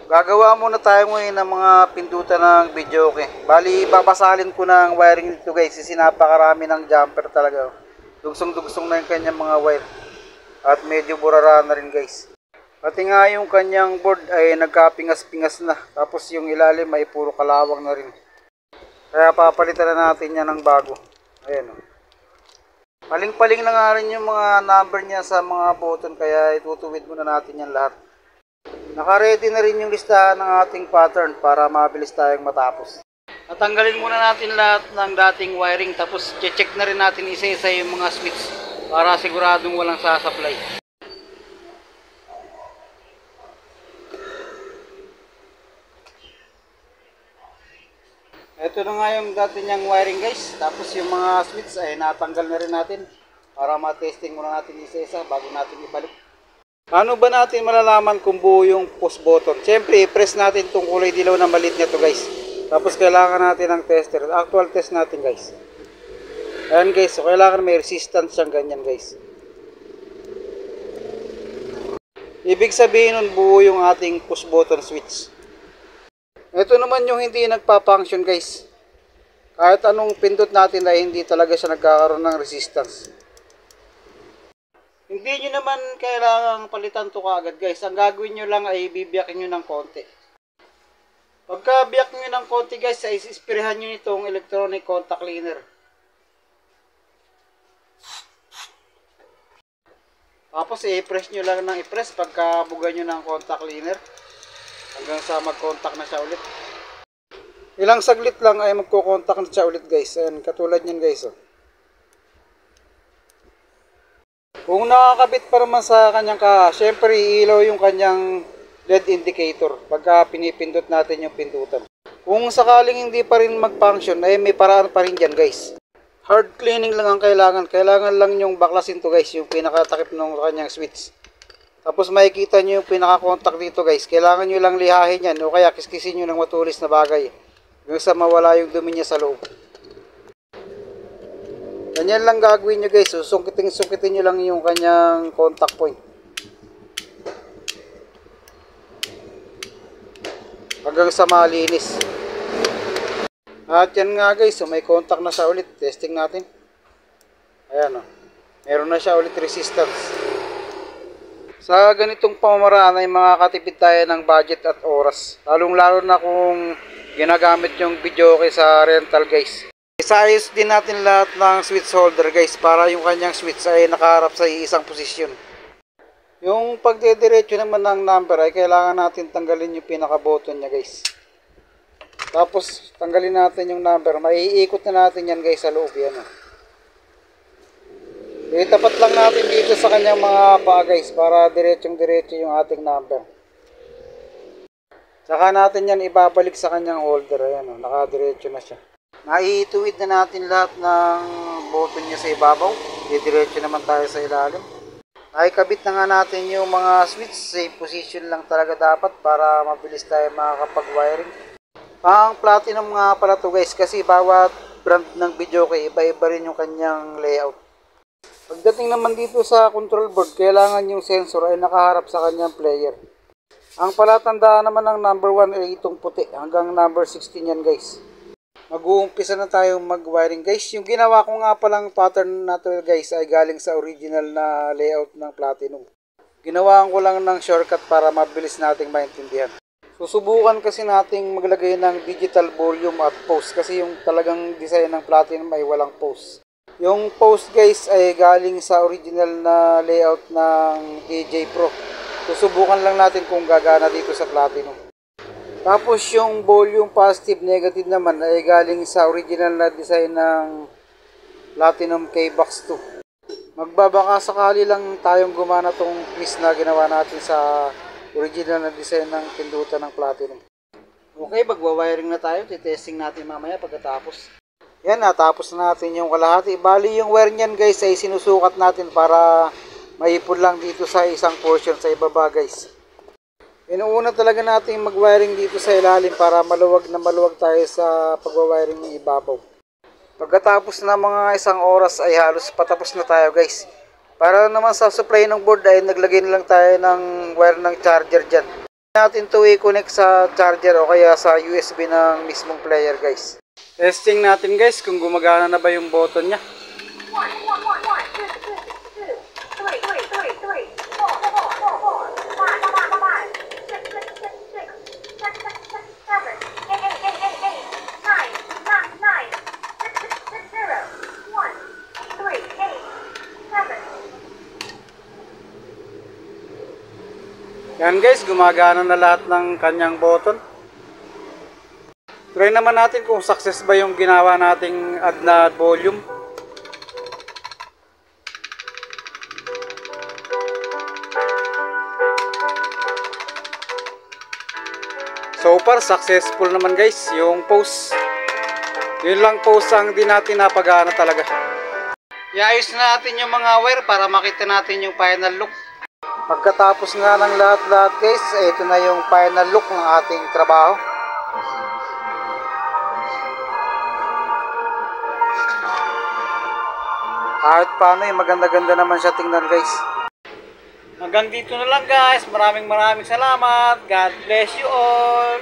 Gagawa muna tayo ngayon ng mga pindutan ng videoke. Bali, babasalin ko ng wiring dito guys. Kasi napakarami ng jumper talaga. Dugsong-dugsong na yung kanyang mga wire. At medyo burara na rin guys. Pati nga yung kanyang board ay nagkapingas-pingas na. Tapos yung ilalim ay puro kalawang na rin. Kaya papalitan na natin yan ng bago. Ayan o. Paling-paling na nga rin yung mga number niya sa mga button. Kaya itutuwid muna natin yan lahat. Naka-ready na rin yung listahan ng ating pattern para mabilis tayong matapos. Natanggalin muna natin lahat ng dating wiring tapos check na rin natin isa-isa yung mga switch para siguradong walang sasaplay. Ito na nga yung dati niyang wiring guys. Tapos yung mga switch ay natanggal na rin natin para matesting muna natin isa-isa bago natin ibalik. Paano ba natin malalaman kung buo yung push button? Siyempre, i-press natin itong kulay dilaw na maliit nito guys. Tapos kailangan natin ng tester. Actual test natin guys. Ayan guys, so kailangan may resistance siyang ganyan guys. Ibig sabihin nun buo yung ating push button switch. Ito naman yung hindi nagpa-function guys. Kahit anong pindot natin ay hindi talaga siya nagkakaroon ng resistance. Hindi nyo naman kailangang palitan to kaagad guys. Ang gagawin nyo lang ay bibiyakin nyo ng konti. Pagka biyak nyo ng konti guys, ay ispirehan nyo itong electronic contact cleaner. Tapos i-press nyo lang ng i-press pagka bugan nyo ng contact cleaner. Hanggang sa mag-contact na siya ulit. Ilang saglit lang ay magko-contact na siya ulit guys. Ayan, katulad nyan guys oh. Kung nakakabit pa naman sa kanyang syempre ilaw yung kanyang LED indicator pagka pinipindot natin yung pindutan. Kung sakaling hindi pa rin mag-function ay may paraan pa rin dyan guys. Hard cleaning lang ang kailangan. Kailangan lang yung baklasin to guys, yung pinakatakip ng kanyang switch. Tapos makikita nyo yung pinaka-contact dito guys. Kailangan nyo lang lihahin yan o kaya kiskisin nyo ng matulis na bagay. Hanggang sa mawala yung dumi niya sa loob. Ganyan lang gagawin nyo guys. So, sungkitin nyo lang yung kanyang contact point. Hanggang sa malinis. At yan nga guys. So, may contact na siya ulit. Testing natin. Ayan o. Meron na siya ulit resistance. Sa ganitong pamamaraan ay makakatipid tayo ng budget at oras. Lalong-lalo na kung ginagamit yung videoke sa rental guys. Isayos din natin lahat ng switch holder guys para yung kanyang switch ay nakaharap sa isang posisyon. Yung pagdediretso naman ng number ay kailangan natin tanggalin yung pinaka-button niya guys. Tapos tanggalin natin yung number. Maiikot na natin yan guys sa loob. Yan o. Itapat lang natin dito sa kanyang mga paa guys para diretsong-diretso yung ating number. Saka natin yan ibabalik sa kanyang holder. Ayan o, nakadiretso na siya. Naituwid na natin lahat ng button niya sa ibabaw. Didiretso naman tayo sa ilalim. Nakikabit na nga natin yung mga switch. Safe position lang talaga dapat para mabilis tayo makakapag-wiring. Pang platinum nga pala to guys kasi bawat brand ng videoke iba-iba rin yung kanyang layout. Pagdating naman dito sa control board, kailangan yung sensor ay nakaharap sa kanyang player. Ang palatandaan naman ng number 1 ay itong puti hanggang number 16 yan guys. Mag-uumpisa na tayo mag-wiring guys. Yung ginawa ko nga palang pattern na to guys ay galing sa original na layout ng Platinum. Ginawaan ko lang ng shortcut para mabilis nating maintindihan. Susubukan kasi nating maglagay ng digital volume at pause kasi yung talagang design ng Platinum ay walang pause. Yung pause guys ay galing sa original na layout ng DJ Pro. Susubukan lang natin kung gagana dito sa Platinum. Tapos yung volume positive negative naman ay galing sa original na design ng Platinum K-Box 2. Magbabaka sakali lang tayong gumana tong twist na ginawa natin sa original na design ng pindutan ng Platinum. Okay, magwa-wiring na tayo. Titesting natin mamaya pagkatapos. Yan, natapos na natin yung kalahati. Bali yung wire niyan guys ay sinusukat natin para maipon lang dito sa isang portion sa ibaba guys. Inuuna talaga natin mag-wiring dito sa ilalim para maluwag na maluwag tayo sa pag-wiring ng ibabaw. Pagkatapos na mga isang oras ay halos patapos na tayo guys. Para naman sa supply ng board ay naglagay na lang tayo ng wire ng charger dyan. Natin to i-connect sa charger o kaya sa USB ng mismong player guys. Testing natin guys kung gumagana na ba yung button niya. Yan guys, gumagana na lahat ng kanyang button. Try naman natin kung success ba yung ginawa nating add na volume. So far, successful naman guys yung pause. Yun lang pause ang di natin napagana talaga. Iayos na natin yung mga wire para makita natin yung final look. Pagkatapos nga ng lahat-lahat guys, ito na yung final look ng ating trabaho. Kahit paano maganda-ganda naman siya tingnan guys. Hanggang dito na lang guys. Maraming salamat. God bless you all.